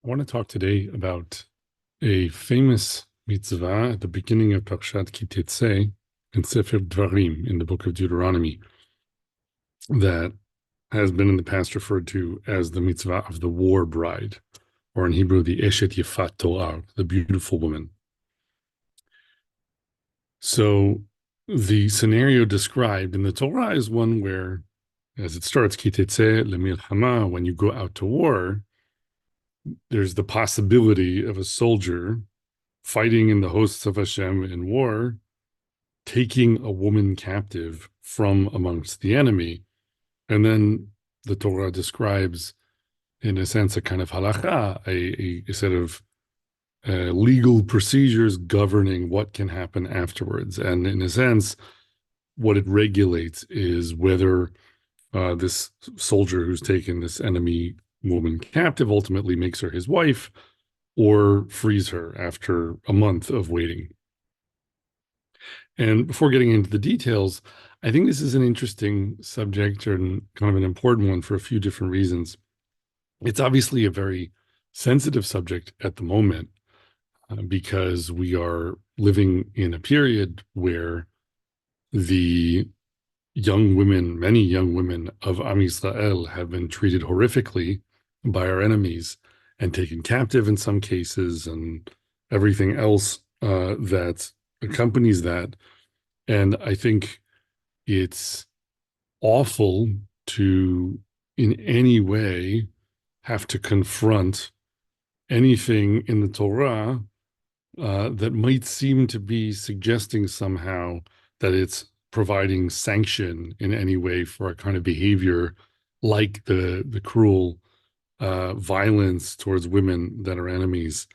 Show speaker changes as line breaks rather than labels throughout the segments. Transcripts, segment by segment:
I want to talk today about a famous mitzvah at the beginning of Parashat Teitzei in Sefer Dvarim, in the book of Deuteronomy, that has been in the past referred to as the mitzvah of the war bride, or in Hebrew, the Eshet Yefat Toar, the beautiful woman. So the scenario described in the Torah is one where, as it starts, Ki tetzei lemilchama, when you go out to war, there's the possibility of a soldier fighting in the hosts of Hashem in war, taking a woman captive from amongst the enemy. And then the Torah describes, in a sense, a kind of halacha, a set of legal procedures governing what can happen afterwards. And in a sense, what it regulates is whether this soldier who's taken this enemy woman captive ultimately makes her his wife or frees her after a month of waiting. And before getting into the details, I think this is an interesting subject and kind of an important one for a few different reasons. It's obviously a very sensitive subject at the moment because we are living in a period where the young women, many young women of Am Yisrael have been treated horrifically by our enemies and taken captive in some cases and everything else that accompanies that. And I think it's awful to, in any way, have to confront anything in the Torah that might seem to be suggesting somehow that it's providing sanction in any way for a kind of behavior like the cruel violence towards women that our enemies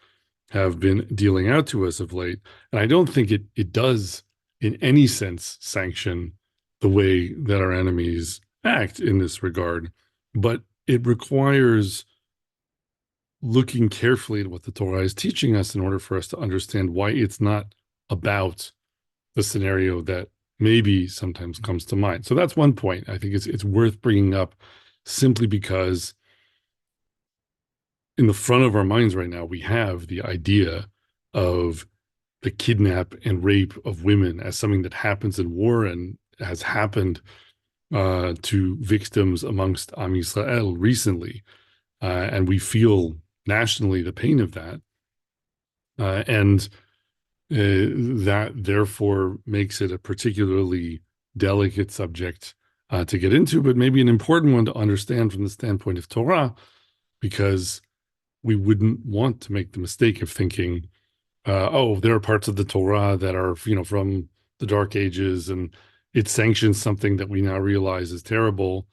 have been dealing out to us of late. And I don't think it does in any sense sanction the way that our enemies act in this regard, but it requires looking carefully at what the Torah is teaching us in order for us to understand why it's not about the scenario that maybe sometimes comes to mind. So that's one point. I think it's worth bringing up simply because in the front of our minds right now, we have the idea of the kidnap and rape of women as something that happens in war and has happened to victims amongst Am Yisrael recently. And we feel nationally the pain of that. And that therefore makes it a particularly delicate subject to get into, but maybe an important one to understand from the standpoint of Torah, because we wouldn't want to make the mistake of thinking, oh, there are parts of the Torah that are, from the Dark Ages, and it sanctions something that we now realize is terrible.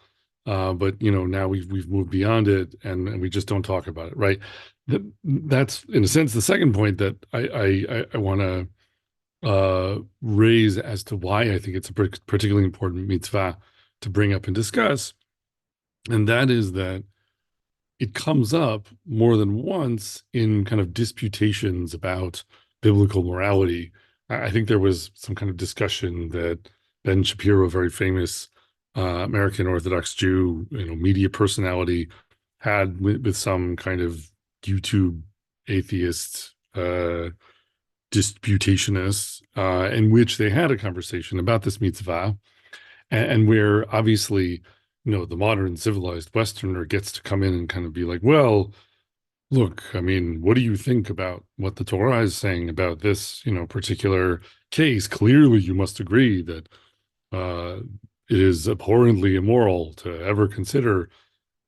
But now we've moved beyond it, and we just don't talk about it, right? That's in a sense the second point that I want to raise as to why I think it's a particularly important mitzvah to bring up and discuss, and that is that it comes up more than once in kind of disputations about biblical morality. I think there was some kind of discussion that Ben Shapiro, a very famous American Orthodox Jew, media personality, had with some kind of YouTube atheist disputationist, in which they had a conversation about this mitzvah, and where obviously, the modern civilized Westerner gets to come in and kind of be like, well, look, I mean, what do you think about what the Torah is saying about this, particular case? Clearly, you must agree that it is abhorrently immoral to ever consider,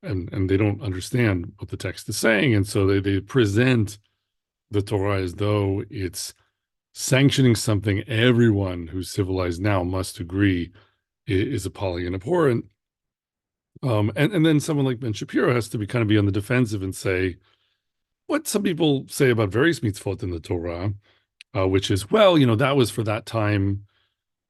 and they don't understand what the text is saying. And so they present the Torah as though it's sanctioning something everyone who's civilized now must agree is appalling and abhorrent. And then someone like Ben Shapiro has to be on the defensive and say what some people say about various mitzvot in the Torah, which is, well, that was for that time,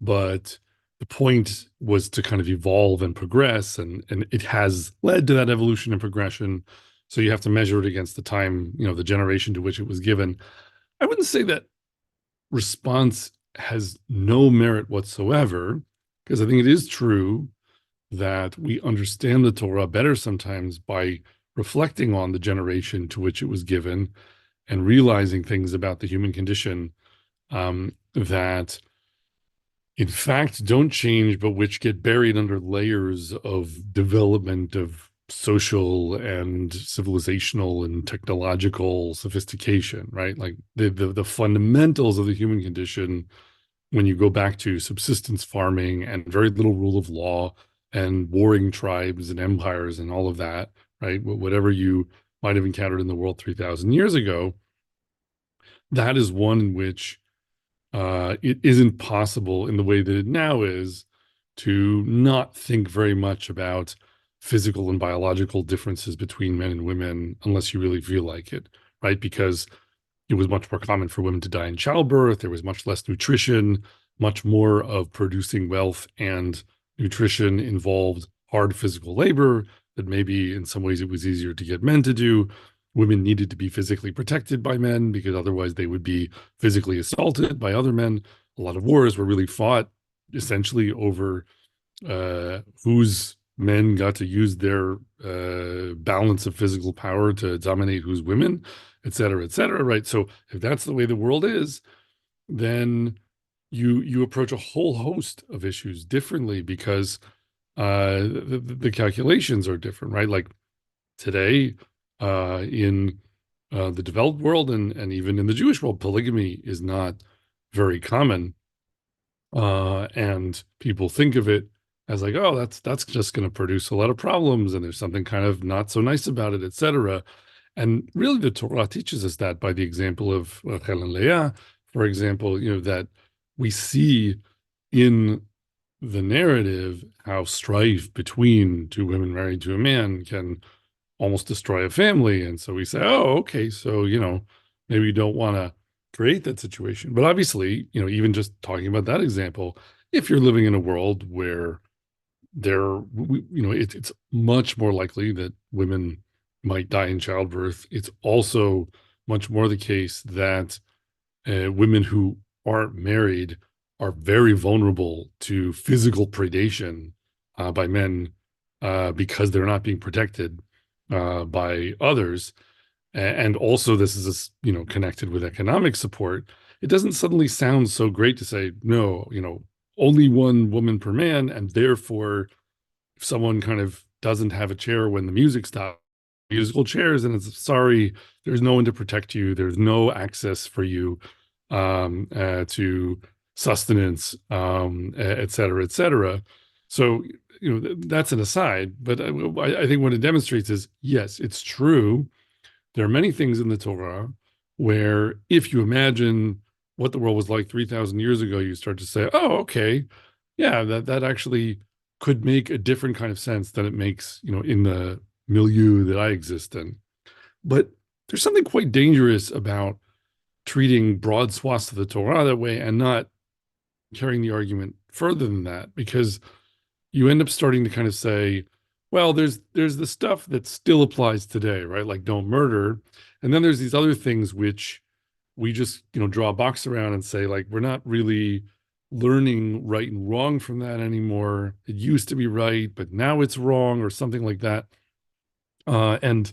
but the point was to kind of evolve and progress, and it has led to that evolution and progression. So you have to measure it against the time, the generation to which it was given. I wouldn't say that response has no merit whatsoever, because I think it is true that we understand the Torah better sometimes by reflecting on the generation to which it was given and realizing things about the human condition that in fact don't change, but which get buried under layers of development of social and civilizational and technological sophistication, right? Like the fundamentals of the human condition, when you go back to subsistence farming and very little rule of law and warring tribes and empires and all of that, right? Whatever you might have encountered in the world 3,000 years ago, that is one in which it isn't possible in the way that it now is to not think very much about physical and biological differences between men and women unless you really feel like it, right? Because it was much more common for women to die in childbirth. There was much less nutrition, much more of producing wealth and nutrition involved hard physical labor that maybe in some ways it was easier to get men to do. Women needed to be physically protected by men because otherwise they would be physically assaulted by other men. A lot of wars were really fought essentially over whose men got to use their balance of physical power to dominate whose women, et cetera, right? So if that's the way the world is, then you approach a whole host of issues differently because the calculations are different, right? Like today, in the developed world and even in the Jewish world, polygamy is not very common. And people think of it as like, oh, that's just going to produce a lot of problems, and there's something kind of not so nice about it, etc. And really, the Torah teaches us that by the example of Rachel and Leah, for example, that we see in the narrative how strife between two women married to a man can almost destroy a family. And so we say, oh, okay, so, maybe you don't want to create that situation. But obviously, even just talking about that example, if you're living in a world where it's much more likely that women might die in childbirth. It's also much more the case that women who aren't married are very vulnerable to physical predation by men because they're not being protected by others. And also, this is connected with economic support. It doesn't suddenly sound so great to say no, only one woman per man, and therefore, if someone kind of doesn't have a chair when the music stops, musical chairs, and it's sorry, there's no one to protect you. There's no access for you to sustenance, et cetera, et cetera. So, that's an aside. But I think what it demonstrates is, yes, it's true. There are many things in the Torah where if you imagine what the world was like 3,000 years ago, you start to say, oh, okay, yeah, that actually could make a different kind of sense than it makes, in the milieu that I exist in. But there's something quite dangerous about treating broad swaths of the Torah that way and not carrying the argument further than that, because you end up starting to kind of say, well, there's the stuff that still applies today, right? Like don't murder. And then there's these other things which we just, draw a box around and say, like, we're not really learning right and wrong from that anymore. It used to be right, but now it's wrong or something like that. And,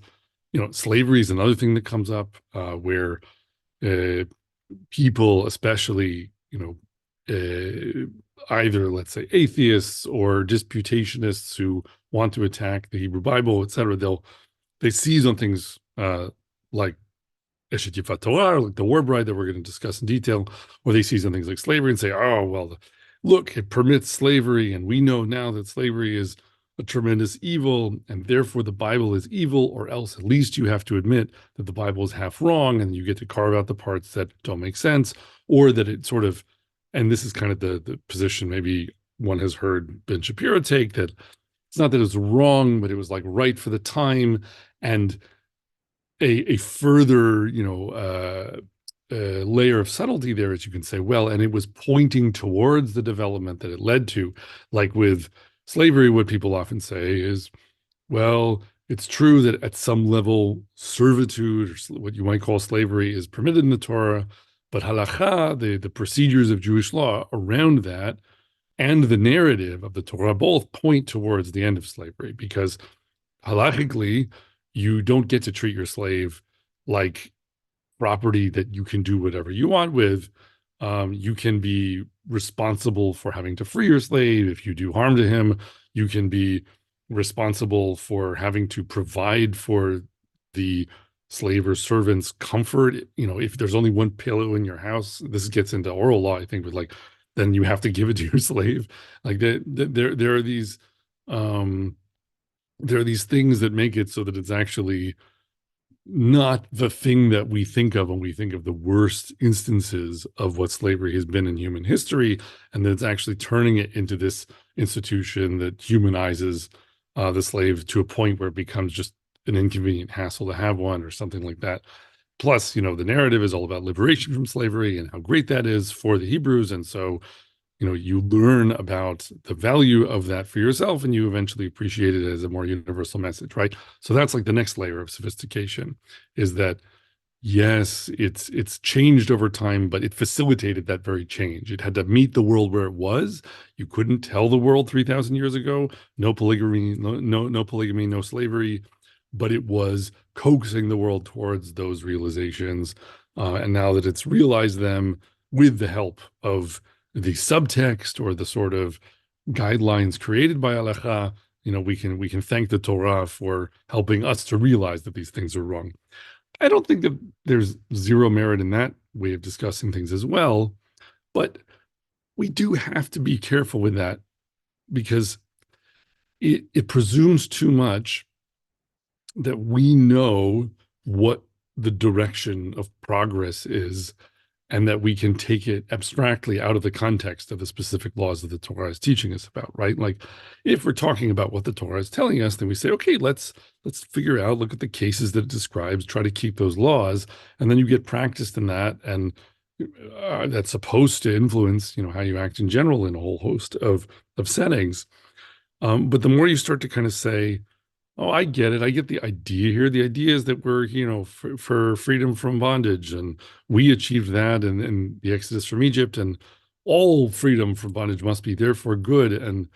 slavery is another thing that comes up where people, especially, either, let's say, atheists or disputationists who want to attack the Hebrew Bible, et cetera, they seize on things like Eshet Yifat Torah, like the war bride that we're going to discuss in detail, or they seize on things like slavery and say, oh, well, look, it permits slavery, and we know now that slavery is a tremendous evil, and therefore the Bible is evil, or else at least you have to admit that the Bible is half wrong, and you get to carve out the parts that don't make sense, or that it sort of, and this is kind of the position maybe one has heard Ben Shapiro take, that it's not that it was wrong, but it was like right for the time, and a further, layer of subtlety there is you can say, well, and it was pointing towards the development that it led to. Like with slavery, what people often say is, well, it's true that at some level, servitude, or what you might call slavery, is permitted in the Torah, but halacha, the procedures of Jewish law around that, and the narrative of the Torah both point towards the end of slavery, because halachically, you don't get to treat your slave like property that you can do whatever you want with. You can be responsible for having to free your slave if you do harm to him. You can be responsible for having to provide for the slave or servant's comfort. If there's only one pillow in your house, this gets into oral law, I think, with like, then you have to give it to your slave. Like there are these um, there are these things that make it so that it's actually not the thing that we think of when we think of the worst instances of what slavery has been in human history, and that it's actually turning it into this institution that humanizes the slave to a point where it becomes just an inconvenient hassle to have one or something like that. Plus, the narrative is all about liberation from slavery and how great that is for the Hebrews. And so you learn about the value of that for yourself, and you eventually appreciate it as a more universal message, right? So that's like the next layer of sophistication, is that yes, it's changed over time, but it facilitated that very change. It had to meet the world where it was. You couldn't tell the world 3,000 years ago, no polygamy, no polygamy, no slavery, but it was coaxing the world towards those realizations. And now that it's realized them with the help of the subtext or the sort of guidelines created by halacha, we can thank the Torah for helping us to realize that these things are wrong. I don't think that there's zero merit in that way of discussing things as well, but we do have to be careful with that because it presumes too much that we know what the direction of progress is, and that we can take it abstractly out of the context of the specific laws that the Torah is teaching us about, right? Like, if we're talking about what the Torah is telling us, then we say, okay, let's figure out, look at the cases that it describes, try to keep those laws, and then you get practiced in that, and that's supposed to influence, how you act in general in a whole host of settings. But the more you start to kind of say, oh, I get it. I get the idea here. The idea is that we're, for freedom from bondage, and we achieved that in the Exodus from Egypt, and all freedom from bondage must be therefore good. And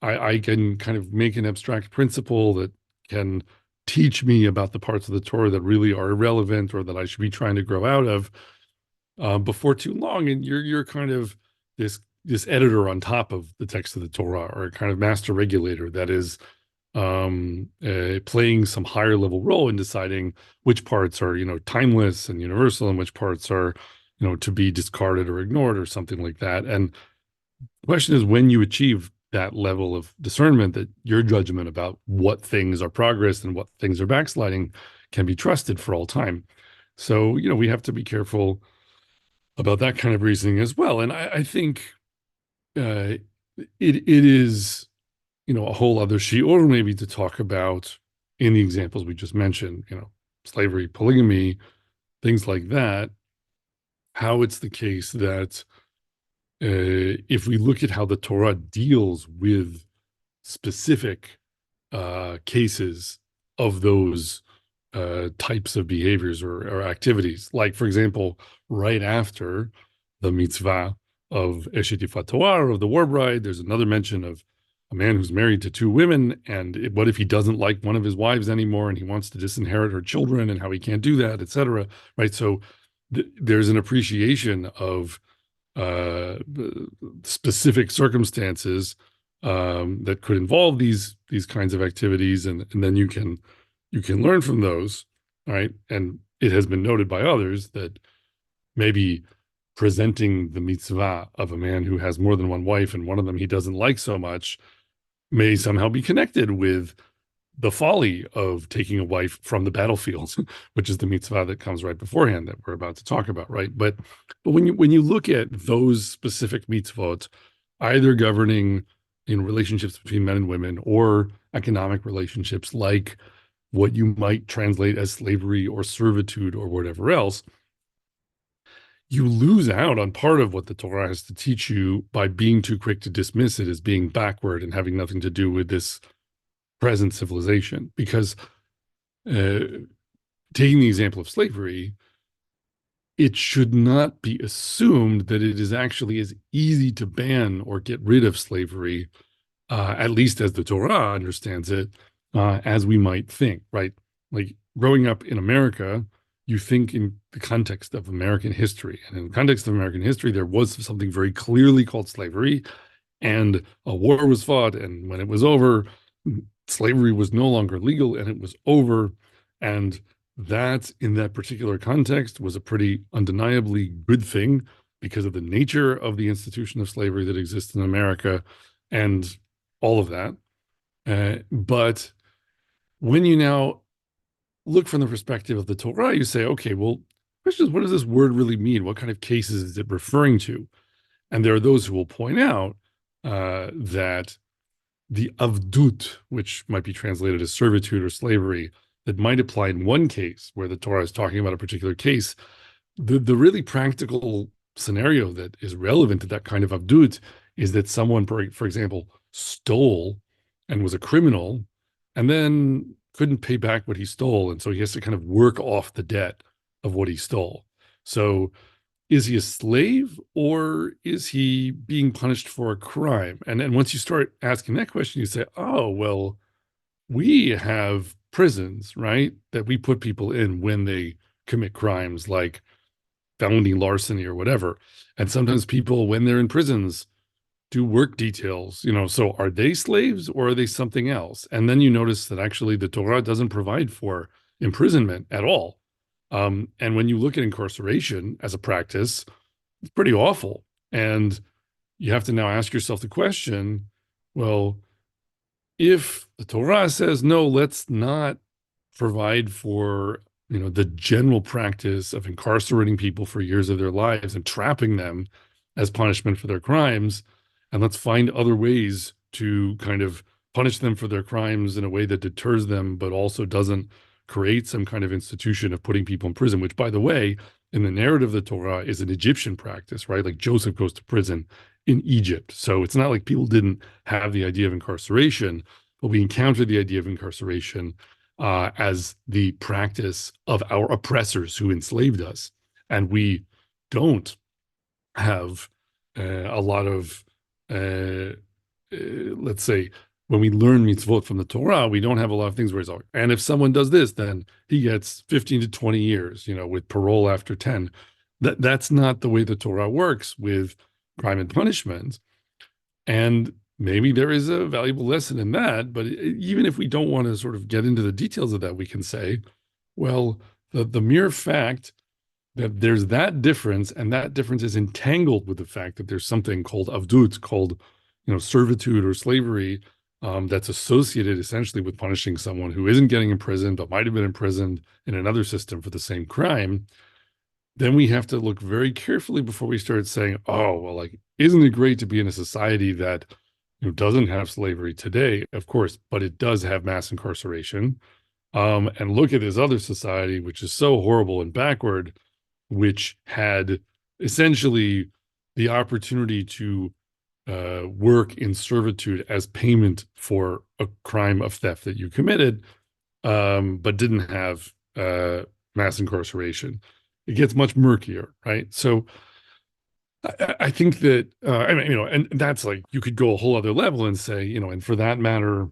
I can kind of make an abstract principle that can teach me about the parts of the Torah that really are irrelevant or that I should be trying to grow out of before too long. And you're kind of this editor on top of the text of the Torah, or a kind of master regulator that is playing some higher level role in deciding which parts are, timeless and universal, and which parts are, to be discarded or ignored or something like that. And the question is, when you achieve that level of discernment, that your judgment about what things are progress and what things are backsliding can be trusted for all time. So, we have to be careful about that kind of reasoning as well. And I think it is, a whole other shiur maybe to talk about, in the examples we just mentioned, slavery, polygamy, things like that, how it's the case that if we look at how the Torah deals with specific cases of those types of behaviors or activities, like, for example, right after the mitzvah of Eshet Yifat Toar, of the war bride, there's another mention of a man who's married to two women, and what if he doesn't like one of his wives anymore and he wants to disinherit her children, and how he can't do that, etc. Right? So there's an appreciation of specific circumstances that could involve these kinds of activities, and then you can learn from those, right? And it has been noted by others that maybe presenting the mitzvah of a man who has more than one wife and one of them he doesn't like so much may somehow be connected with the folly of taking a wife from the battlefield, which is the mitzvah that comes right beforehand that we're about to talk about, right? But when you look at those specific mitzvot, either governing relationships between men and women, or economic relationships, like what you might translate as slavery or servitude or whatever else, you lose out on part of what the Torah has to teach you by being too quick to dismiss it as being backward and having nothing to do with this present civilization. Because taking the example of slavery, it should not be assumed that it is actually as easy to ban or get rid of slavery, at least as the Torah understands it, as we might think, right? like growing up in America, you think in the context of American history. And in the context of American history, there was something very clearly called slavery, and a war was fought. And when it was over, slavery was no longer legal and it was over. And that, in that particular context, was a pretty undeniably good thing because of the nature of the institution of slavery that exists in America and all of that. But when you now look from the perspective of the Torah, you say, okay, well, question is, what does this word really mean? What kind of cases is it referring to? And there are those who will point out that the avdut, which might be translated as servitude or slavery, that might apply in one case where the Torah is talking about a particular case, the really practical scenario that is relevant to that kind of avdut is that someone, for example, stole and was a criminal and then couldn't pay back what he stole. And so he has to kind of work off the debt of what he stole. So is he a slave or is he being punished for a crime? And then once you start asking that question, you say, oh, well, we have prisons, right? That we put people in when they commit crimes like felony larceny or whatever. And sometimes people, when they're in prisons, do work details, so are they slaves or are they something else? And then you notice that actually the Torah doesn't provide for imprisonment at all. And when you look at incarceration as a practice, it's pretty awful. And you have to now ask yourself the question, well, if the Torah says, no, let's not provide for, the general practice of incarcerating people for years of their lives and trapping them as punishment for their crimes, and let's find other ways to kind of punish them for their crimes in a way that deters them, but also doesn't create some kind of institution of putting people in prison, which, by the way, in the narrative of the Torah is an Egyptian practice, right? Like Joseph goes to prison in Egypt. So it's not like people didn't have the idea of incarceration, but we encountered the idea of incarceration as the practice of our oppressors who enslaved us. And we don't have a lot of, let's say, when we learn mitzvot from the Torah, we don't have a lot of things where it's all, and if someone does this, then he gets 15 to 20 years, with parole after 10. That's not the way the Torah works with crime and punishment. And maybe there is a valuable lesson in that, but even if we don't want to sort of get into the details of that, we can say, well, the mere fact that there's that difference, and that difference is entangled with the fact that there's something called avdut, called servitude or slavery, that's associated essentially with punishing someone who isn't getting imprisoned but might have been imprisoned in another system for the same crime. Then we have to look very carefully before we start saying, oh, well, like, isn't it great to be in a society that doesn't have slavery today? Of course, but it does have mass incarceration. And look at this other society, which is so horrible and backward, which had essentially the opportunity to work in servitude as payment for a crime of theft that you committed, but didn't have mass incarceration. It gets much murkier, right? So I think that, and that's like, you could go a whole other level and say, and for that matter,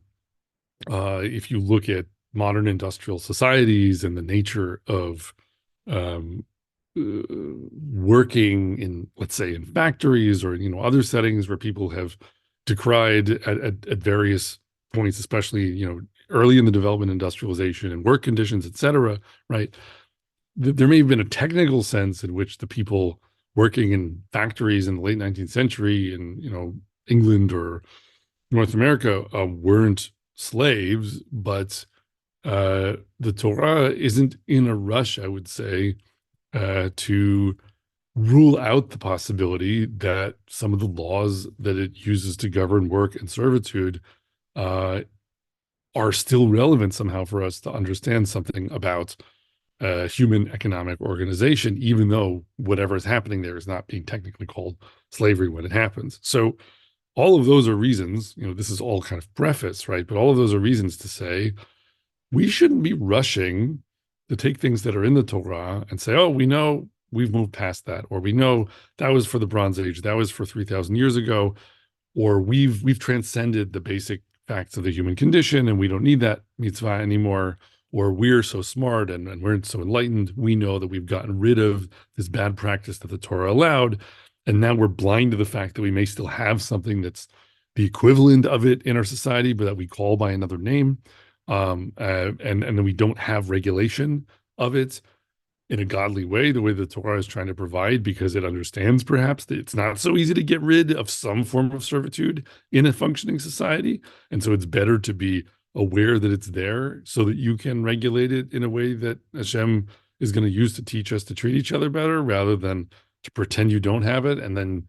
if you look at modern industrial societies and the nature of um, working in, let's say, in factories or other settings where people have decried at various points, especially early in the development, industrialization, and work conditions, et cetera, right? There may have been a technical sense in which the people working in factories in the late 19th century in England or North America weren't slaves, but the Torah isn't in a rush, I would say, to rule out the possibility that some of the laws that it uses to govern work and servitude are still relevant somehow for us to understand something about human economic organization, even though whatever is happening there is not being technically called slavery when it happens. So all of those are reasons, this is all kind of preface, right? But all of those are reasons to say we shouldn't be rushing to take things that are in the Torah and say, oh, we know we've moved past that, or we know that was for the Bronze Age, that was for 3,000 years ago, or we've transcended the basic facts of the human condition and we don't need that mitzvah anymore, or we're so smart and we're so enlightened, we know that we've gotten rid of this bad practice that the Torah allowed. And now we're blind to the fact that we may still have something that's the equivalent of it in our society, but that we call by another name. And then we don't have regulation of it in a godly way, the way the Torah is trying to provide, because it understands perhaps that it's not so easy to get rid of some form of servitude in a functioning society. And so it's better to be aware that it's there so that you can regulate it in a way that Hashem is going to use to teach us to treat each other better, rather than to pretend you don't have it and then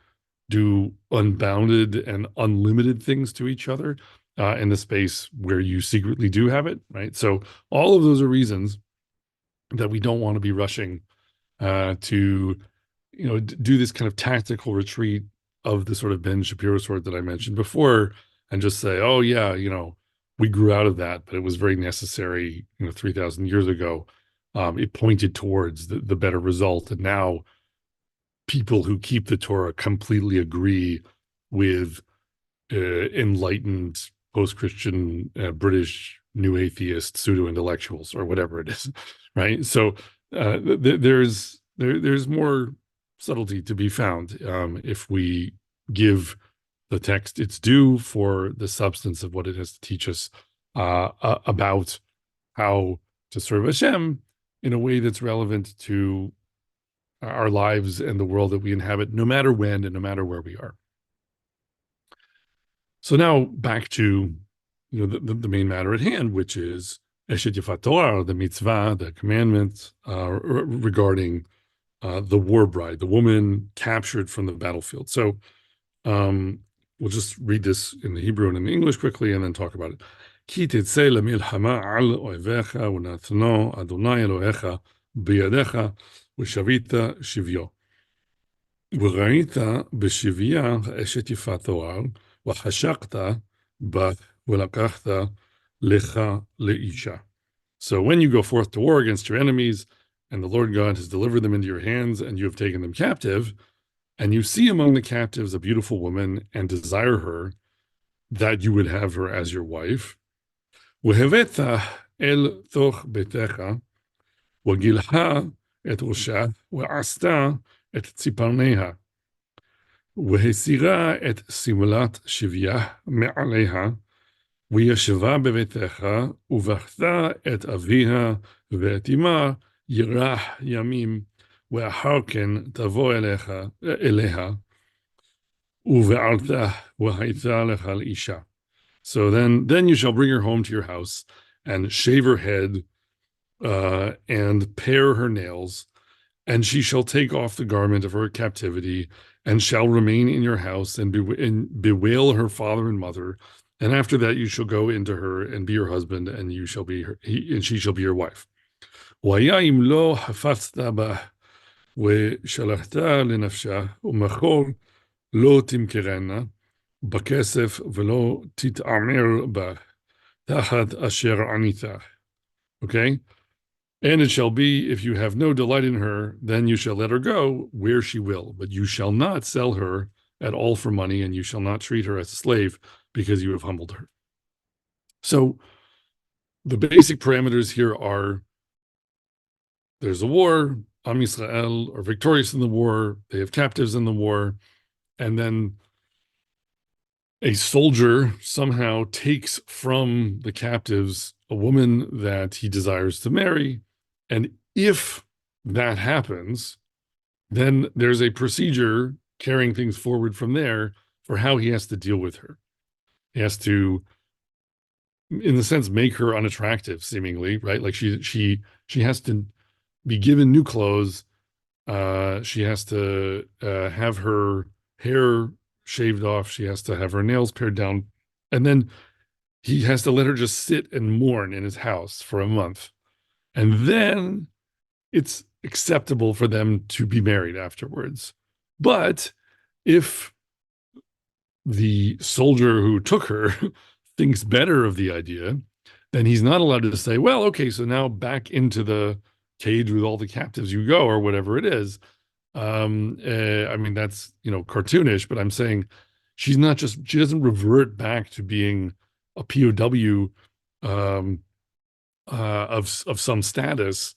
do unbounded and unlimited things to each other in the space where you secretly do have it, right? So all of those are reasons that we don't want to be rushing to, do this kind of tactical retreat of the sort of Ben Shapiro sort that I mentioned before, and just say, oh yeah, we grew out of that, but it was very necessary, 3,000 years ago. It pointed towards the better result, and now people who keep the Torah completely agree with enlightened post-Christian British new atheist pseudo-intellectuals or whatever it is, right? So there's more subtlety to be found if we give the text its due for the substance of what it has to teach us about how to serve Hashem in a way that's relevant to our lives and the world that we inhabit, no matter when and no matter where we are. So now back to the main matter at hand, which is Eshet Yafat Torah, the mitzvah, the commandment regarding the war bride, the woman captured from the battlefield. So we'll just read this in the Hebrew and in the English quickly, and then talk about it. Ki Teitzei lemilchama al oevecha u'natno Adonai Elohecha biyadecha u'shavita shivyo. וראית בשביה אשת יפת תואר, וחשקת בה ולקחת לך לאישה. So when you go forth to war against your enemies, and the Lord God has delivered them into your hands, and you have taken them captive, and you see among the captives a beautiful woman, and desire her, that you would have her as your wife, והבאת אל תוך ביתך, וגילחה את ראשה, ועשתה את ציפורניה, והסירה את שמלת שבייה מעליה, וישבה בביתך, ובכתה את אביה ואת אמה ירח ימים, ואחר כן תבוא אליה, ובעלתה והייתה לך לאישה. So then you shall bring her home to your house, and shave her head, and pare her nails, and she shall take off the garment of her captivity, and shall remain in your house, and bewail her father and mother. And after that, you shall go into her and be her husband, and you shall be and she shall be your wife. והיה אם לא חפצת בה, ושלחת לנפשה, ומחור לא תמכרנה, בכסף ולא תתעמר בה, תחת אשר ענית. Okay? And it shall be, if you have no delight in her, then you shall let her go where she will, but you shall not sell her at all for money, and you shall not treat her as a slave, because you have humbled her. So the basic parameters here are: there's a war, Am Yisrael are victorious in the war, they have captives in the war, and then a soldier somehow takes from the captives a woman that he desires to marry. And if that happens, then there's a procedure carrying things forward from there for how he has to deal with her. He has to, in the sense, make her unattractive, seemingly, right? Like she has to be given new clothes. She has to have her hair shaved off. She has to have her nails pared down. And then he has to let her just sit and mourn in his house for a month. And then it's acceptable for them to be married afterwards. But if the soldier who took her thinks better of the idea, then he's not allowed to say, well, okay, so now back into the cage with all the captives you go, or whatever it is. I mean, that's, cartoonish, but I'm saying she doesn't revert back to being a POW of some status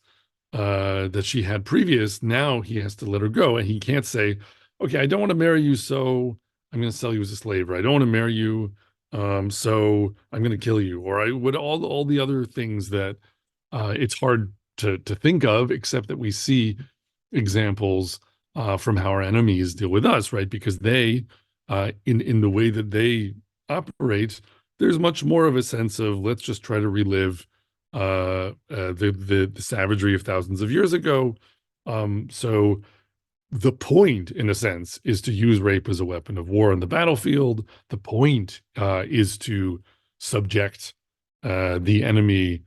that she had previous. Now he has to let her go, and he can't say, "Okay, I don't want to marry you, so I'm going to sell you as a slave," or "I don't want to marry you, so I'm going to kill you," or I would all the other things that it's hard to think of, except that we see examples from how our enemies deal with us, right? Because they, in the way that they operate, there's much more of a sense of let's just try to relive the savagery of thousands of years ago. So the point, in a sense, is to use rape as a weapon of war on the battlefield. The point is to subject the enemy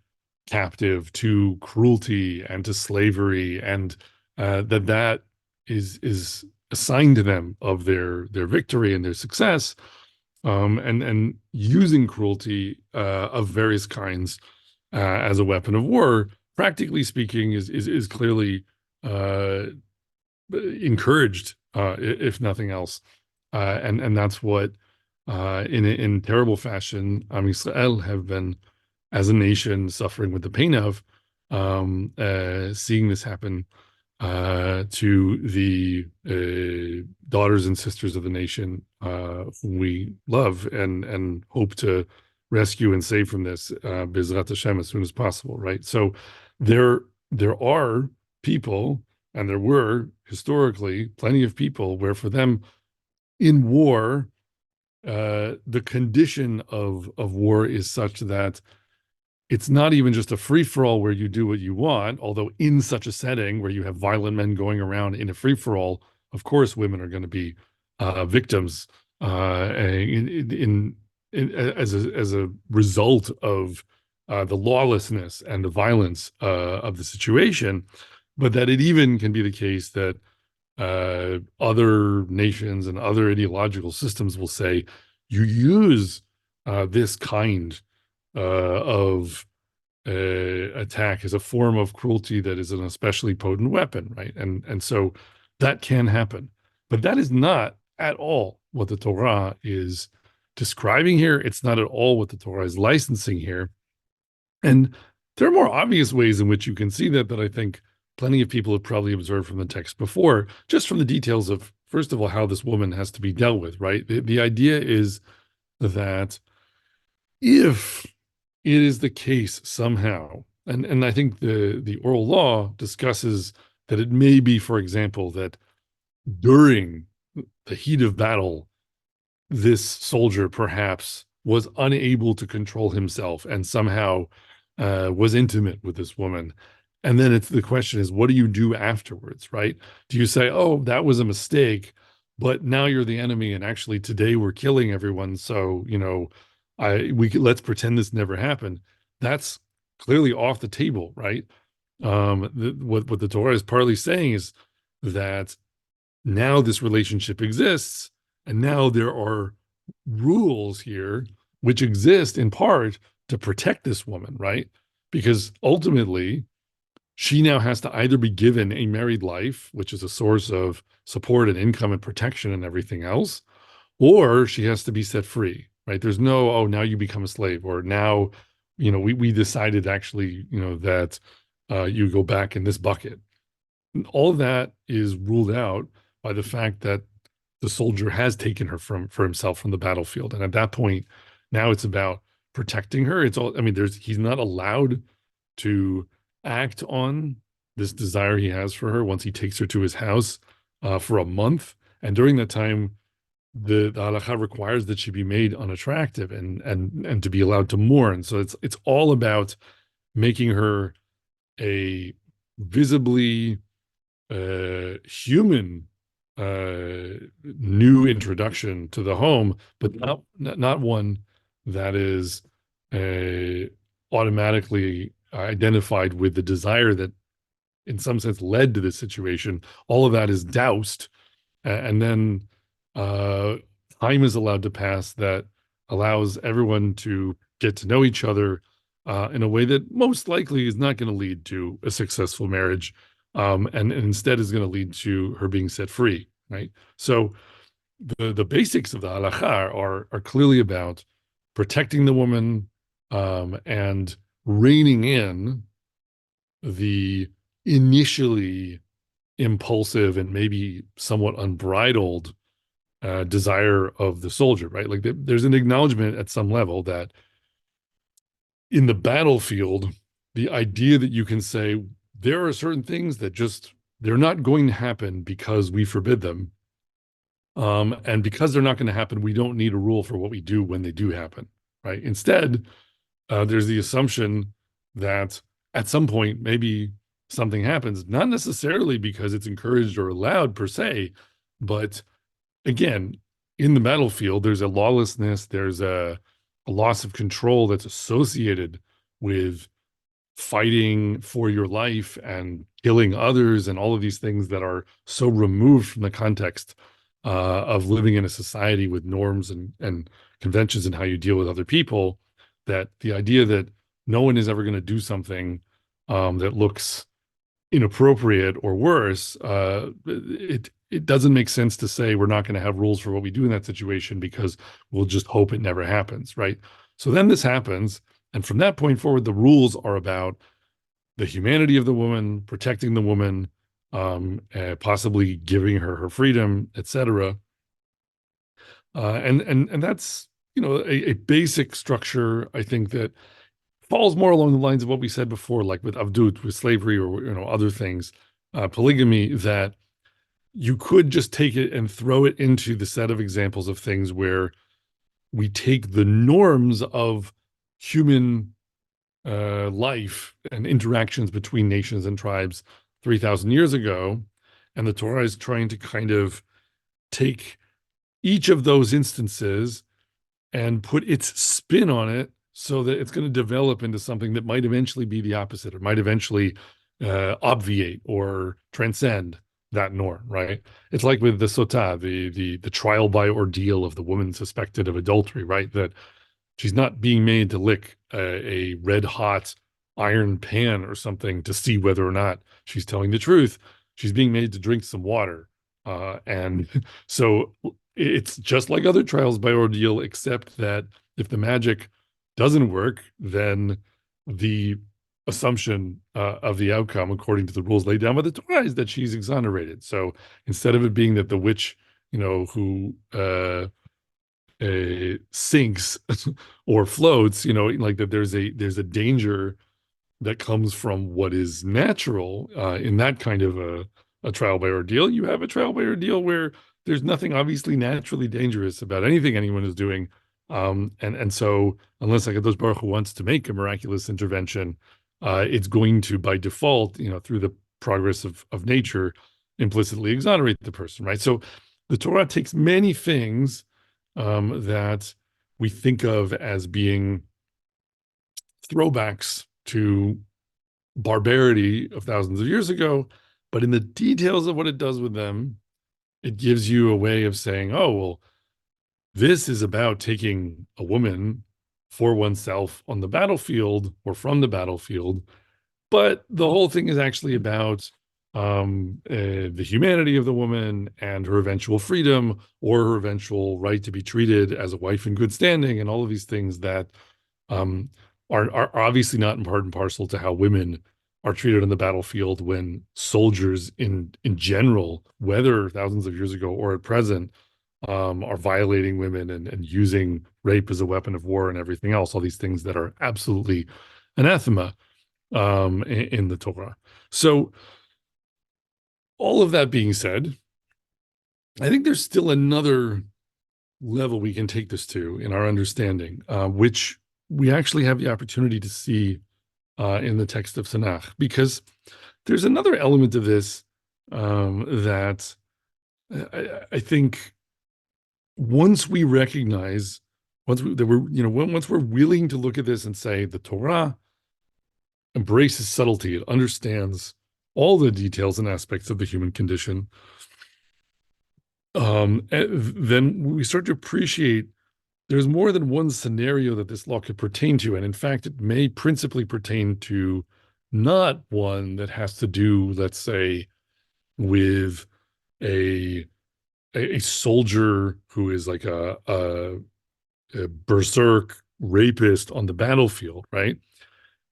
captive to cruelty and to slavery, and that is a sign to them of their victory and their success. And using cruelty of various kinds as a weapon of war, practically speaking, is clearly encouraged, if nothing else, and that's what in terrible fashion Am Yisrael have been, as a nation, suffering with the pain of seeing this happen to the daughters and sisters of the nation whom we love and hope to rescue and save from this, B'ezrat Hashem, as soon as possible, right? So there there are people, and there were historically plenty of people where for them in war, the condition of war is such that it's not even just a free for all where you do what you want, although in such a setting where you have violent men going around in a free for all, of course, women are going to be victims as a result of the lawlessness and the violence of the situation, but that it even can be the case that other nations and other ideological systems will say you use this kind of attack as a form of cruelty that is an especially potent weapon, right? And so that can happen, but that is not at all what the Torah is describing here. It's not at all what the Torah is licensing here. And there are more obvious ways in which you can see that I think plenty of people have probably observed from the text before, just from the details of, first of all, how this woman has to be dealt with, right? The idea is that if it is the case somehow, and I think the oral law discusses that it may be, for example, that during the heat of battle, this soldier perhaps was unable to control himself and somehow was intimate with this woman. And then the question is, what do you do afterwards, right? Do you say, oh, that was a mistake, but now you're the enemy, and actually today we're killing everyone, so let's pretend this never happened. That's clearly off the table, right? What the Torah is partly saying is that now this relationship exists, and now there are rules here which exist in part to protect this woman, right? Because ultimately, she now has to either be given a married life, which is a source of support and income and protection and everything else, or she has to be set free, right? There's no, oh, now you become a slave, or now, we decided actually, that you go back in this bucket. All of that is ruled out by the fact that the soldier has taken her for himself from the battlefield. And at that point, now it's about protecting her. It's all, I mean, he's not allowed to act on this desire he has for her once he takes her to his house for a month. And during that time, the halakha requires that she be made unattractive and to be allowed to mourn. So it's all about making her a visibly human new introduction to the home, but not one that is automatically identified with the desire that, in some sense, led to this situation. All of that is doused, and then time is allowed to pass that allows everyone to get to know each other in a way that most likely is not going to lead to a successful marriage, and instead is going to lead to her being set free, right? So the basics of the halakha are clearly about protecting the woman, and reining in the initially impulsive and maybe somewhat unbridled desire of the soldier, right? Like there's an acknowledgement at some level that in the battlefield, the idea that you can say there are certain things that just they're not going to happen because we forbid them. And because they're not going to happen, we don't need a rule for what we do when they do happen, right? Instead, there's the assumption that at some point, maybe something happens, not necessarily because it's encouraged or allowed per se, but again, in the battlefield, there's a lawlessness, there's a loss of control that's associated with fighting for your life and killing others and all of these things that are so removed from the context of living in a society with norms and conventions and how you deal with other people, that the idea that no one is ever going to do something that looks inappropriate or worse, it doesn't make sense to say we're not going to have rules for what we do in that situation because we'll just hope it never happens, right? So then this happens, and from that point forward, the rules are about the humanity of the woman, protecting the woman, possibly giving her her freedom, etc. And that's a basic structure. I think that falls more along the lines of what we said before, like with avdut, with slavery, or other things, polygamy. That you could just take it and throw it into the set of examples of things where we take the norms of human life and interactions between nations and tribes 3,000 years ago, and the Torah is trying to kind of take each of those instances and put its spin on it so that it's going to develop into something that might eventually be the opposite or might eventually obviate or transcend that norm, right? It's like with the sotah, the trial by ordeal of the woman suspected of adultery, right? That she's not being made to lick a red hot iron pan or something to see whether or not she's telling the truth. She's being made to drink some water. And so it's just like other trials by ordeal, except that if the magic doesn't work, then the assumption of the outcome, according to the rules laid down by the Torah, is that she's exonerated. So instead of it being that the witch, who sinks or floats, like that there's a danger that comes from what is natural in that kind of a trial by ordeal. You have a trial by ordeal where there's nothing obviously naturally dangerous about anything anyone is doing. And so unless like those Baruch Hu wants to make a miraculous intervention, it's going to by default, through the progress of nature, implicitly exonerate the person, right? So the Torah takes many things that we think of as being throwbacks to barbarity of thousands of years ago, but in the details of what it does with them, it gives you a way of saying, oh, well, this is about taking a woman for oneself on the battlefield or from the battlefield, but the whole thing is actually about the humanity of the woman and her eventual freedom or her eventual right to be treated as a wife in good standing, and all of these things that um, are obviously not in part and parcel to how women are treated on the battlefield when soldiers in general, whether thousands of years ago or at present, are violating women and using rape as a weapon of war and everything else, all these things that are absolutely anathema in the Torah. So all of that being said, I think there's still another level we can take this to in our understanding, which we actually have the opportunity to see in the text of Tanakh, because there's another element of this that I think once we recognize, once we're willing to look at this and say the Torah embraces subtlety, it understands all the details and aspects of the human condition, then we start to appreciate there's more than one scenario that this law could pertain to. And in fact, it may principally pertain to not one that has to do, let's say, with a a soldier who is like a berserk rapist on the battlefield, right?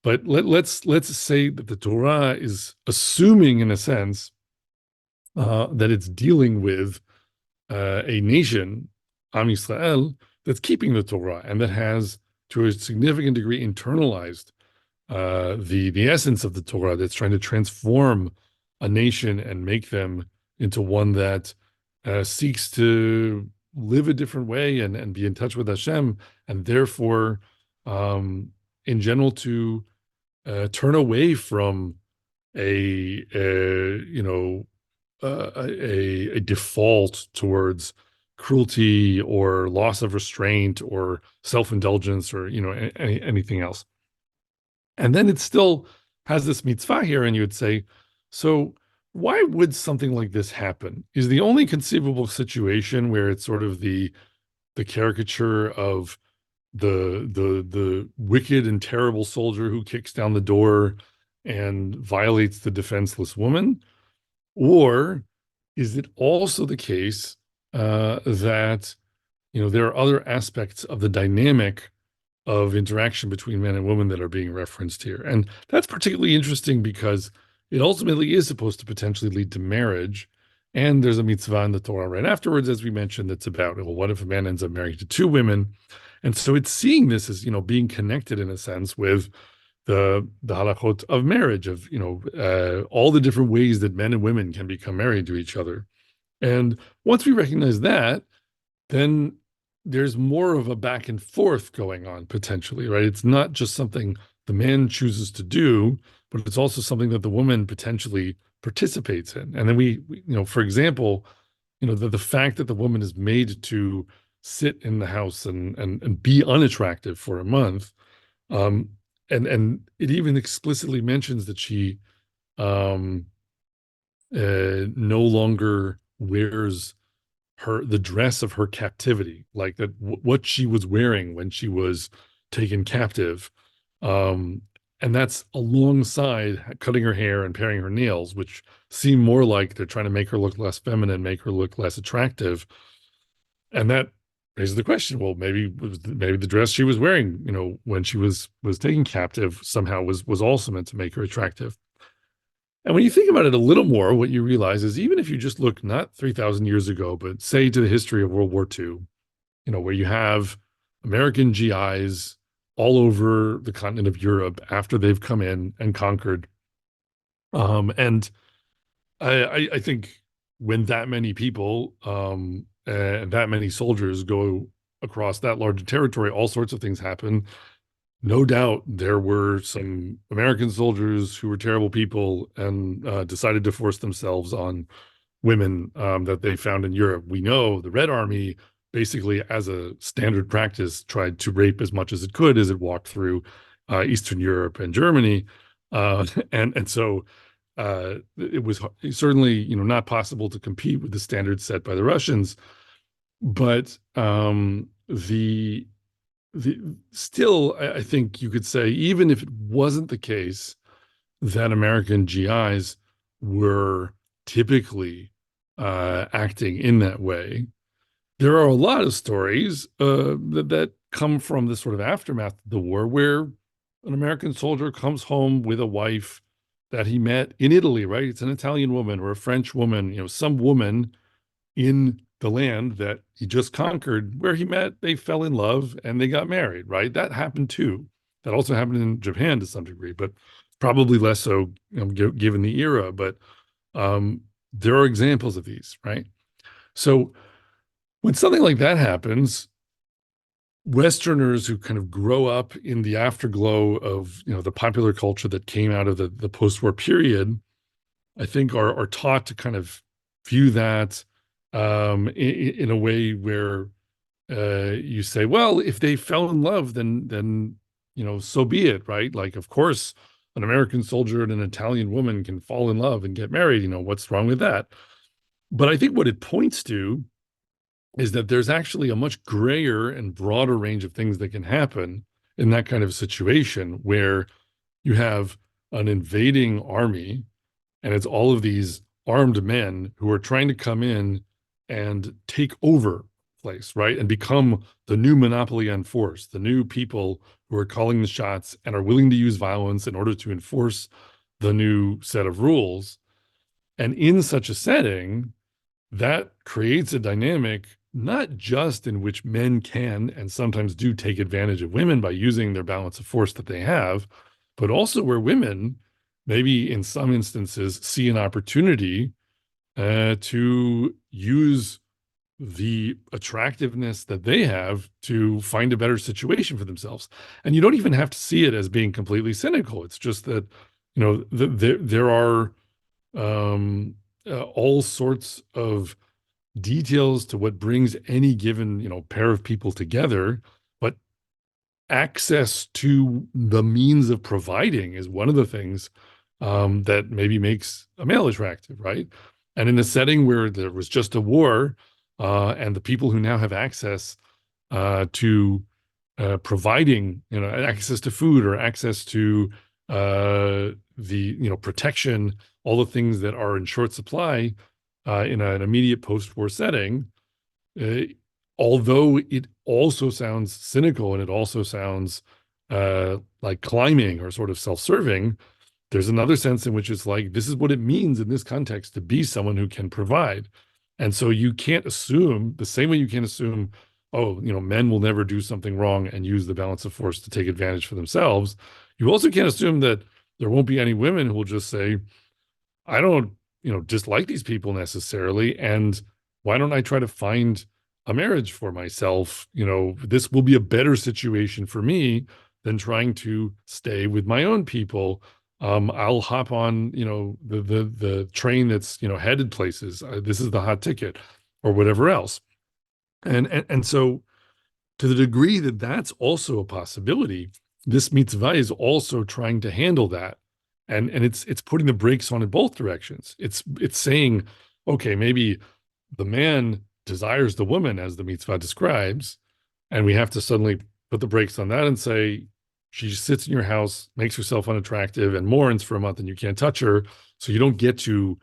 But let's say that the Torah is assuming, in a sense, that it's dealing with a nation, Am Yisrael, that's keeping the Torah and that has, to a significant degree, internalized the essence of the Torah. That's trying to transform a nation and make them into one that seeks to live a different way and be in touch with Hashem, and therefore, in general, to turn away from a default towards cruelty or loss of restraint or self-indulgence or anything else. And then it still has this mitzvah here, and you would say, so why would something like this happen? Is the only conceivable situation where it's sort of the caricature of the wicked and terrible soldier who kicks down the door and violates the defenseless woman? Or is it also the case that there are other aspects of the dynamic of interaction between men and women that are being referenced here? And that's particularly interesting because it ultimately is supposed to potentially lead to marriage. And there's a mitzvah in the Torah right afterwards, as we mentioned, that's about, well, what if a man ends up married to two women? And so it's seeing this as, being connected in a sense with the halachot of marriage, of all the different ways that men and women can become married to each other. And once we recognize that, then there's more of a back and forth going on potentially, right? It's not just something the man chooses to do, but it's also something that the woman potentially participates in. And then for example, the fact that the woman is made to sit in the house and be unattractive for a month, um, and it even explicitly mentions that she um, no longer wears the dress of her captivity, like that what she was wearing when she was taken captive. Um, and that's alongside cutting her hair and paring her nails, which seem more like they're trying to make her look less feminine, make her look less attractive. And that raises the question, well, maybe the dress she was wearing, when she was taken captive somehow was also meant to make her attractive. And when you think about it a little more, what you realize is even if you just look not 3,000 years ago, but say to the history of World War II, where you have American GIs all over the continent of Europe after they've come in and conquered. And I think when that many people and that many soldiers go across that large territory, all sorts of things happen. No doubt there were some American soldiers who were terrible people and decided to force themselves on women that they found in Europe. We know the Red Army, basically as a standard practice, tried to rape as much as it could as it walked through Eastern Europe and Germany. And so it was certainly, not possible to compete with the standards set by the Russians. But the still, I think you could say, even if it wasn't the case that American GIs were typically acting in that way, there are a lot of stories that come from the sort of aftermath of the war where an American soldier comes home with a wife that he met in Italy, right? It's an Italian woman or a French woman, some woman in the land that he just conquered, where he met, they fell in love and they got married, right? That happened too. That also happened in Japan to some degree, but probably less so, given the era. But there are examples of these, right? So when something like that happens, Westerners who kind of grow up in the afterglow of the popular culture that came out of the post-war period, I think are taught to kind of view that in a way where you say, well, if they fell in love, then so be it, right? Like, of course, an American soldier and an Italian woman can fall in love and get married. What's wrong with that? But I think what it points to is that there's actually a much grayer and broader range of things that can happen in that kind of situation where you have an invading army and it's all of these armed men who are trying to come in and take over place, right? And become the new monopoly on force, the new people who are calling the shots and are willing to use violence in order to enforce the new set of rules. And in such a setting, that creates a dynamic not just in which men can and sometimes do take advantage of women by using their balance of force that they have, but also where women maybe in some instances see an opportunity to use the attractiveness that they have to find a better situation for themselves. And you don't even have to see it as being completely cynical. It's just that, there are all sorts of details to what brings any given, pair of people together, but access to the means of providing is one of the things that maybe makes a male attractive, right? And in a setting where there was just a war, and the people who now have access to providing, access to food or access to protection, all the things that are in short supply in an immediate post-war setting, uh, although it also sounds cynical and it also sounds like climbing or sort of self-serving, there's another sense in which it's like, this is what it means in this context to be someone who can provide. And so you can't assume, the same way you can't assume, oh, men will never do something wrong and use the balance of force to take advantage for themselves. You also can't assume that there won't be any women who will just say, I don't, dislike these people necessarily. And why don't I try to find a marriage for myself? This will be a better situation for me than trying to stay with my own people. I'll hop on, the train that's, headed places. This is the hot ticket or whatever else. And so to the degree that that's also a possibility, this mitzvah is also trying to handle that. And it's putting the brakes on in both directions. It's saying, okay, maybe the man desires the woman as the mitzvah describes, and we have to suddenly put the brakes on that and say, she sits in your house, makes herself unattractive, and mourns for a month, and you can't touch her, so you don't get to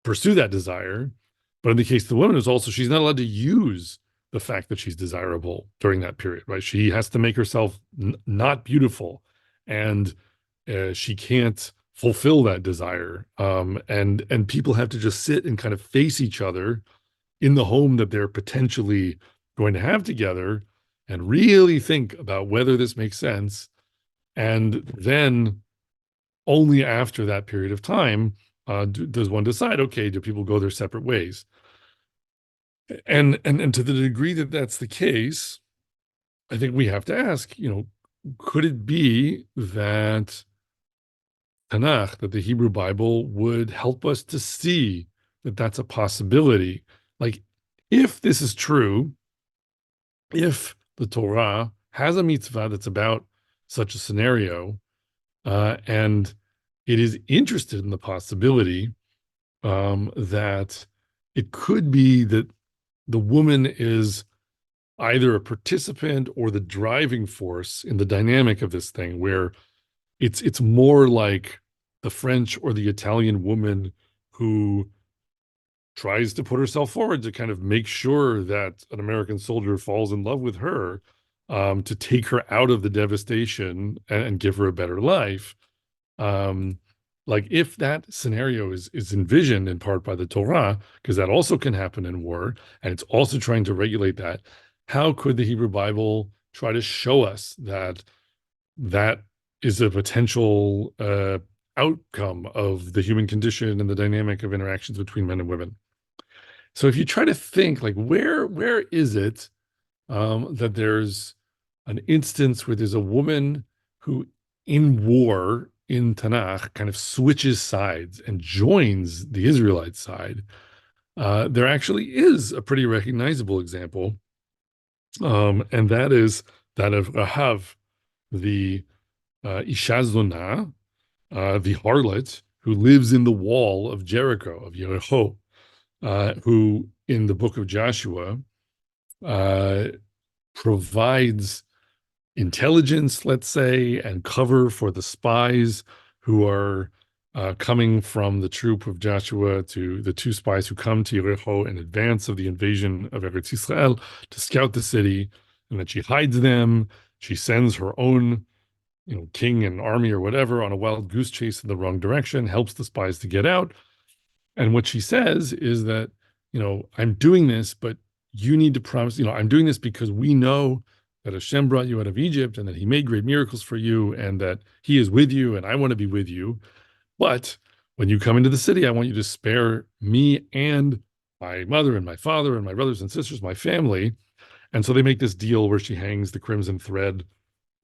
pursue that desire. But in the case of the woman, is also she's not allowed to use the fact that she's desirable during that period, right? She has to make herself not beautiful, and she can't fulfill that desire. And people have to just sit and kind of face each other in the home that they're potentially going to have together and really think about whether this makes sense. And then only after that period of time does one decide, okay, do people go their separate ways? And to the degree that that's the case, I think we have to ask, could it be that Tanakh, that the Hebrew Bible would help us to see that that's a possibility? Like, if this is true, if the Torah has a mitzvah that's about such a scenario, and it is interested in the possibility that it could be that the woman is either a participant or the driving force in the dynamic of this thing, where it's more like the French or the Italian woman who tries to put herself forward to kind of make sure that an American soldier falls in love with her, to take her out of the devastation and give her a better life. Um, like if that scenario is envisioned in part by the Torah, because that also can happen in war, and it's also trying to regulate that, how could the Hebrew Bible try to show us that that is a potential outcome of the human condition and the dynamic of interactions between men and women? So if you try to think like where is it that there's an instance where there's a woman who in war in Tanakh kind of switches sides and joins the Israelite side, there actually is a pretty recognizable example, and that is that of Rahav, the Isha Zonah, the harlot who lives in the wall of Jericho, of Jericho, who in the book of Joshua uh, provides intelligence, let's say, and cover for the spies who are coming from the troop of Joshua to the two spies who come to Yericho in advance of the invasion of Eretz Yisrael to scout the city, and then she hides them. She sends her own, king and army or whatever on a wild goose chase in the wrong direction, helps the spies to get out. And what she says is that, I'm doing this, but you need to promise, I'm doing this because we know that Hashem brought you out of Egypt and that he made great miracles for you and that he is with you and I want to be with you. But when you come into the city, I want you to spare me and my mother and my father and my brothers and sisters, my family. And so they make this deal where she hangs the crimson thread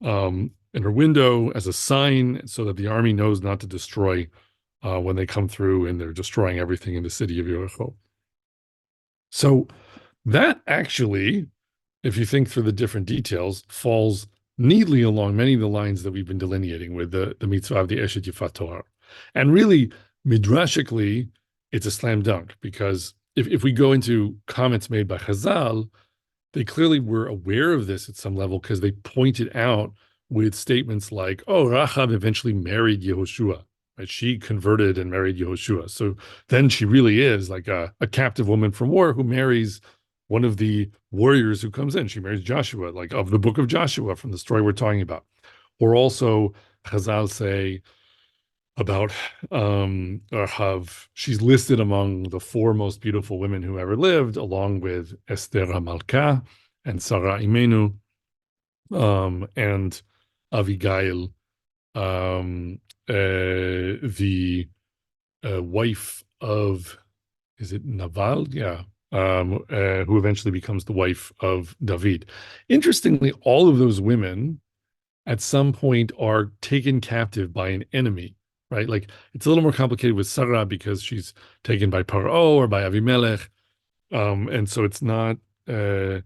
in her window as a sign so that the army knows not to destroy when they come through and they're destroying everything in the city of Yericho. So that actually, if you think through the different details, falls neatly along many of the lines that we've been delineating with the mitzvah of the Eshet Yifat Torah. And really, midrashically, it's a slam dunk because if we go into comments made by Chazal, they clearly were aware of this at some level because they pointed out with statements like, oh, Rahab eventually married Yehoshua. Right? She converted and married Yehoshua. So then she really is like a captive woman from war who marries one of the warriors who comes in. She marries Joshua, like of the book of Joshua from the story we're talking about. Or also, Chazal say about Rahav, she's listed among the four most beautiful women who ever lived, along with Esther HaMalka and Sarah Imenu and Abigail, the wife of, is it Naval? Yeah. Who eventually becomes the wife of David. Interestingly, all of those women at some point are taken captive by an enemy, right? Like it's a little more complicated with Sarah because she's taken by Paro or by Avimelech. And so it's not in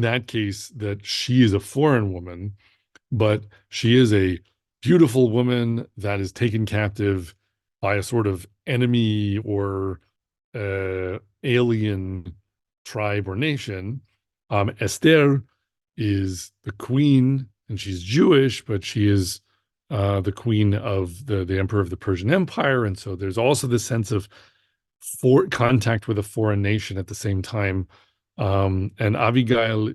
that case that she is a foreign woman, but she is a beautiful woman that is taken captive by a sort of enemy or alien tribe or nation. Esther is the queen, and she's Jewish, but she is the queen of the emperor of the Persian Empire, and so there's also this sense of contact with a foreign nation at the same time. And Abigail,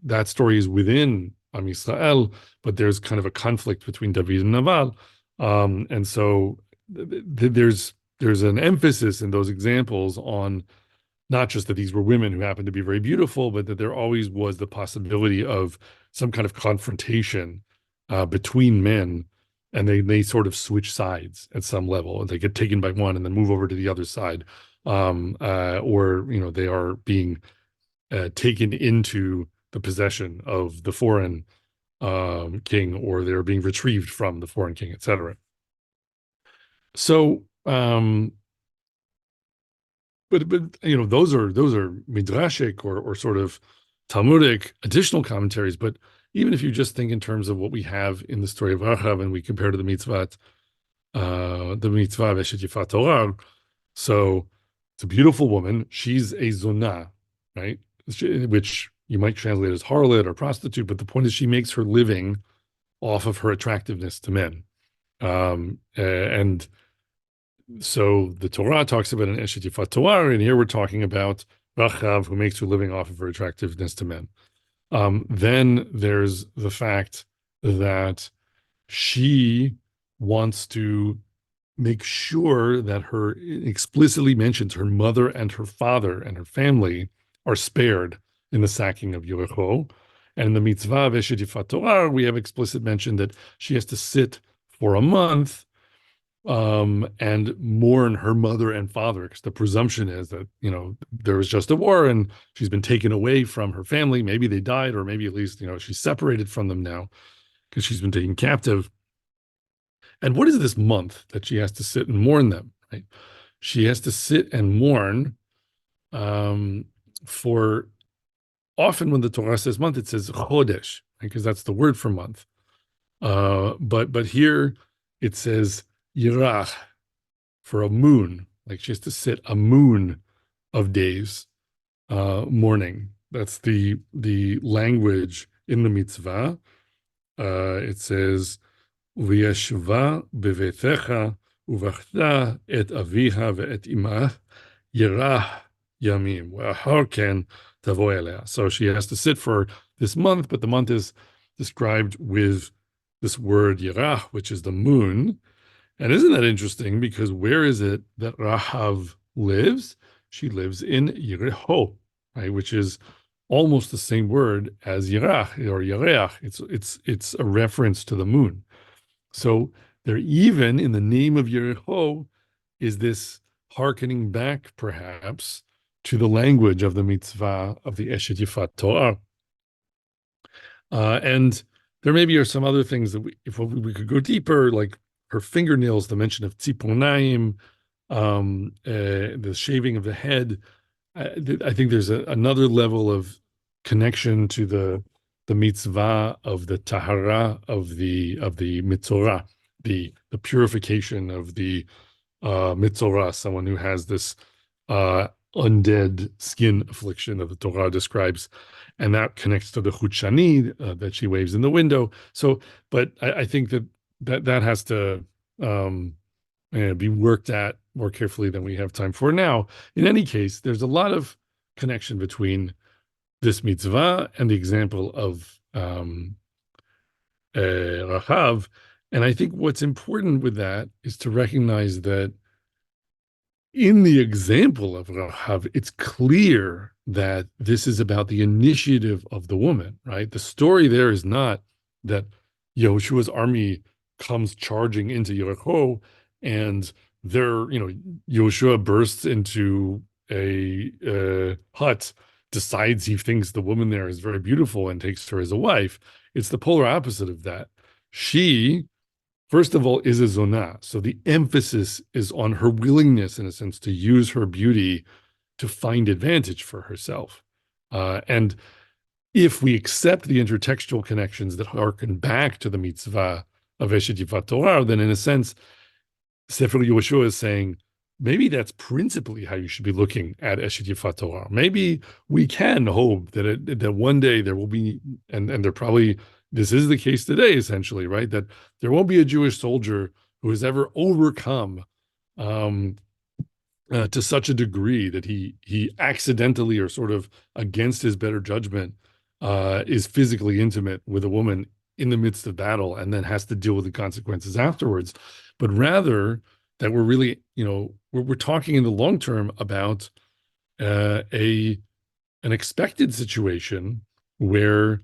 that story is within Am Yisrael, but there's kind of a conflict between David and Naval, and so there's an emphasis in those examples on not just that these were women who happened to be very beautiful, but that there always was the possibility of some kind of confrontation between men, and they sort of switch sides at some level. They get taken by one and then move over to the other side, or they are being taken into the possession of the foreign king, or they're being retrieved from the foreign king, etc. So, but those are midrashic or sort of Talmudic additional commentaries. But even if you just think in terms of what we have in the story of Rachav and we compare to the mitzvah of Eshet Yifat Torah, so it's a beautiful woman. She's a zonah, right? Which you might translate as harlot or prostitute, but the point is she makes her living off of her attractiveness to men. And so the Torah talks about an Eshet Yifat Torah, and here we're talking about Rachav, who makes her living off of her attractiveness to men. Then there's the fact that she wants to make sure that her explicitly mentions her mother and her father and her family are spared in the sacking of Yericho. And in the mitzvah of Eshet Yifat Torah, we have explicit mention that she has to sit for a month and mourn her mother and father, because the presumption is that, there was just a war and she's been taken away from her family. Maybe they died, or maybe at least, she's separated from them now because she's been taken captive. And what is this month that she has to sit and mourn them, right? She has to sit and mourn for, often when the Torah says month, it says chodesh, because that's the word for month. But here it says yirach, for a moon, like she has to sit a moon of days mourning. That's the language in the mitzvah. It says וישבה בביתך ובכתה את אביה ואת אמה ירח yamim. Well, tavo elea. So she has to sit for this month, but the month is described with this word yirah, which is the moon. And isn't that interesting? Because where is it that Rahav lives? She lives in Yericho, right? Which is almost the same word as Yerach or Yereach. It's a reference to the moon. So there, even in the name of Yericho, is this hearkening back, perhaps, to the language of the mitzvah of the Eshet Yifat Torah. And there maybe are some other things that if we could go deeper, like her fingernails, the mention of tziponaim, the shaving of the head. I think there's another level of connection to the mitzvah of the tahara of the mitzvah, the purification of the mitzvah, someone who has this undead skin affliction that the Torah describes, and that connects to the chutshani that she waves in the window. So, but I think that has to be worked at more carefully than we have time for now. In any case, there's a lot of connection between this mitzvah and the example of Rachav. And I think what's important with that is to recognize that in the example of Rahav, it's clear that this is about the initiative of the woman, right? The story there is not that Yehoshua's army comes charging into Jericho and Yehoshua bursts into a hut, decides he thinks the woman there is very beautiful and takes her as a wife. It's the polar opposite of that. She, first of all, is a zonah. So the emphasis is on her willingness, in a sense, to use her beauty to find advantage for herself. And if we accept the intertextual connections that harken back to the mitzvah of Eshet Yifat Torah, then in a sense, Sefer Yehoshua is saying, maybe that's principally how you should be looking at Eshet Yifat Torah. Maybe we can hope that one day there will be, and there probably, this is the case today, essentially, right? That there won't be a Jewish soldier who has ever overcome to such a degree that he accidentally or sort of against his better judgment is physically intimate with a woman in the midst of battle and then has to deal with the consequences afterwards. But rather that we're really, we're talking in the long term about an expected situation where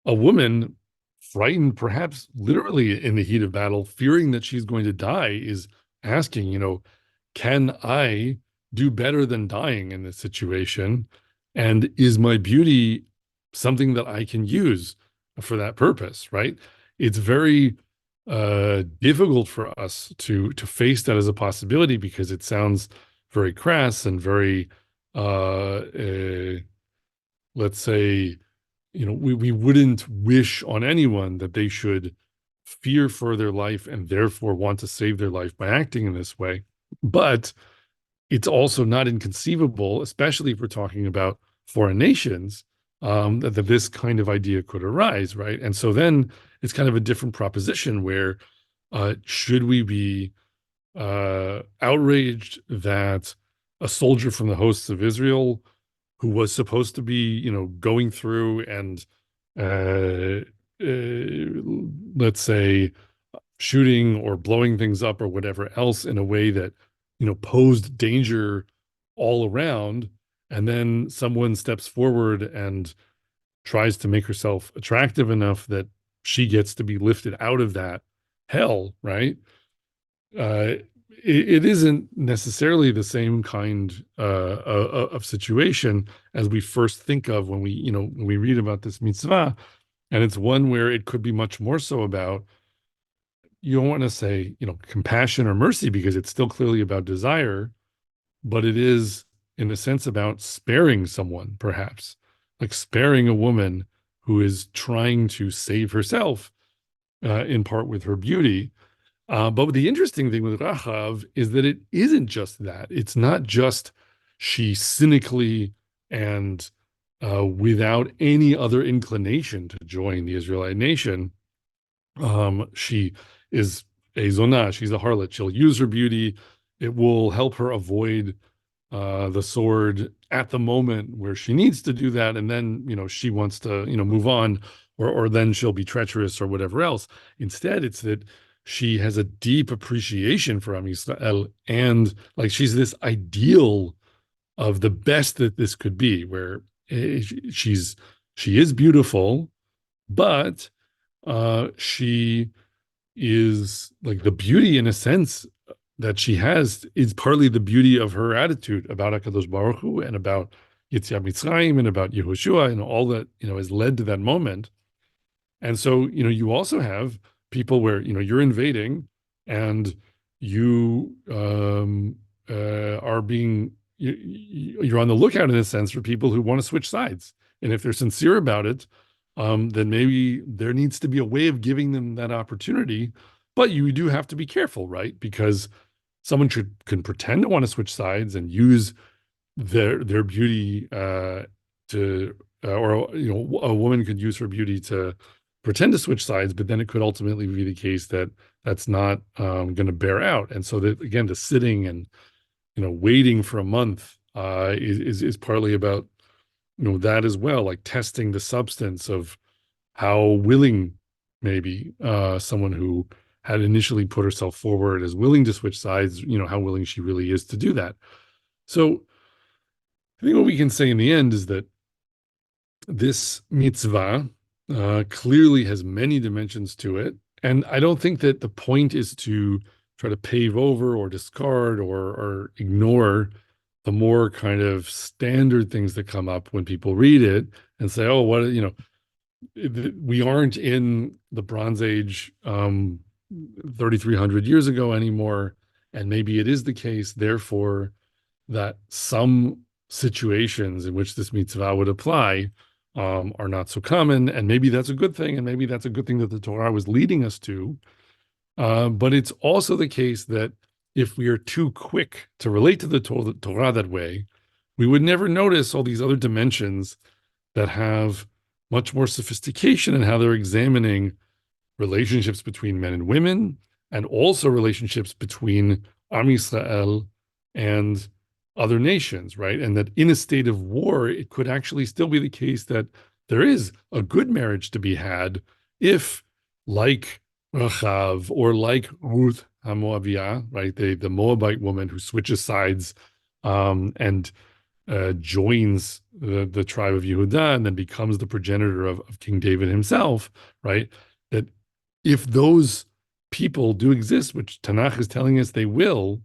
a woman, frightened, perhaps literally in the heat of battle, fearing that she's going to die, is asking, can I do better than dying in this situation? And is my beauty something that I can use for that purpose, right? It's very difficult for us to face that as a possibility because it sounds very crass and very, let's say, we wouldn't wish on anyone that they should fear for their life and therefore want to save their life by acting in this way. But it's also not inconceivable, especially if we're talking about foreign nations, that this kind of idea could arise, right? And so then it's kind of a different proposition where should we be outraged that a soldier from the hosts of Israel who was supposed to be, going through and let's say shooting or blowing things up or whatever else in a way that, posed danger all around, and then someone steps forward and tries to make herself attractive enough that she gets to be lifted out of that hell, right? It isn't necessarily the same kind of situation as we first think of when we read about this mitzvah, and it's one where it could be much more so about, you don't want to say, compassion or mercy because it's still clearly about desire, but it is in a sense about sparing someone, perhaps, like sparing a woman who is trying to save herself in part with her beauty. But the interesting thing with Rachav is that it isn't just that. It's not just she cynically and without any other inclination to join the Israelite nation, she is a zonah. She's a harlot. She'll use her beauty. It will help her avoid the sword at the moment where she needs to do that, and then she wants to move on, or then she'll be treacherous or whatever else. Instead, it's that she has a deep appreciation for Am Yisrael, and like she's this ideal of the best that this could be, where she is beautiful, but she is like the beauty in a sense that she has is partly the beauty of her attitude about HaKadosh Baruch Hu and about Yetziat Mitzrayim and about Yehoshua and all that, has led to that moment. And so, you also have people where, you're invading and you are being, you're on the lookout in a sense for people who want to switch sides. And if they're sincere about it, then maybe there needs to be a way of giving them that opportunity. But you do have to be careful, right? Because someone can pretend to want to switch sides and use their beauty to, or a woman could use her beauty to pretend to switch sides, but then it could ultimately be the case that that's not going to bear out. And so that again, the sitting and waiting for a month is partly about that as well, like testing the substance of how willing maybe someone who had initially put herself forward as willing to switch sides, how willing she really is to do that. So I think what we can say in the end is that this mitzvah clearly has many dimensions to it. And I don't think that the point is to try to pave over or discard or ignore the more kind of standard things that come up when people read it and say, oh, what, we aren't in the Bronze Age 3,300 years ago anymore. And maybe it is the case, therefore, that some situations in which this mitzvah would apply are not so common. And maybe that's a good thing. And maybe that's a good thing that the Torah was leading us to. But it's also the case that if we are too quick to relate to the Torah that way, we would never notice all these other dimensions that have much more sophistication in how they're examining relationships between men and women, and also relationships between Am Yisrael and other nations, right? And that in a state of war, it could actually still be the case that there is a good marriage to be had if, like Rachav or like Ruth HaMoaviyah, right? The Moabite woman who switches sides and joins the tribe of Yehudah and then becomes the progenitor of King David himself, right? That if those people do exist, which Tanakh is telling us they will,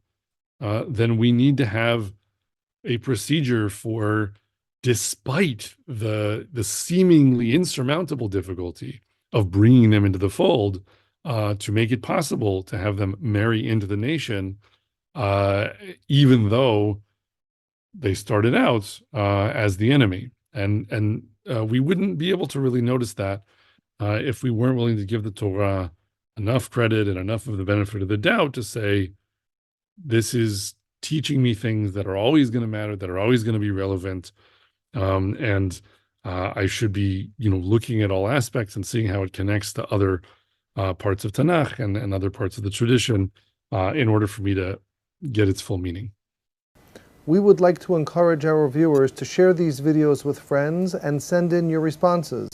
then we need to have a procedure for, despite the seemingly insurmountable difficulty of bringing them into the fold, to make it possible to have them marry into the nation, even though they started out as the enemy. And we wouldn't be able to really notice that if we weren't willing to give the Torah enough credit and enough of the benefit of the doubt to say, this is teaching me things that are always going to matter, that are always going to be relevant. And I should be, looking at all aspects and seeing how it connects to other parts of Tanakh and other parts of the tradition in order for me to get its full meaning.
We would like to encourage our viewers to share these videos with friends and send in your responses.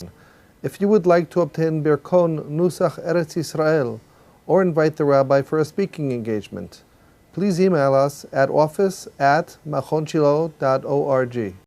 If you would like to obtain Birkon Nusach Eretz Yisrael or invite the rabbi for a speaking engagement, please email us at office@machonshilo.org.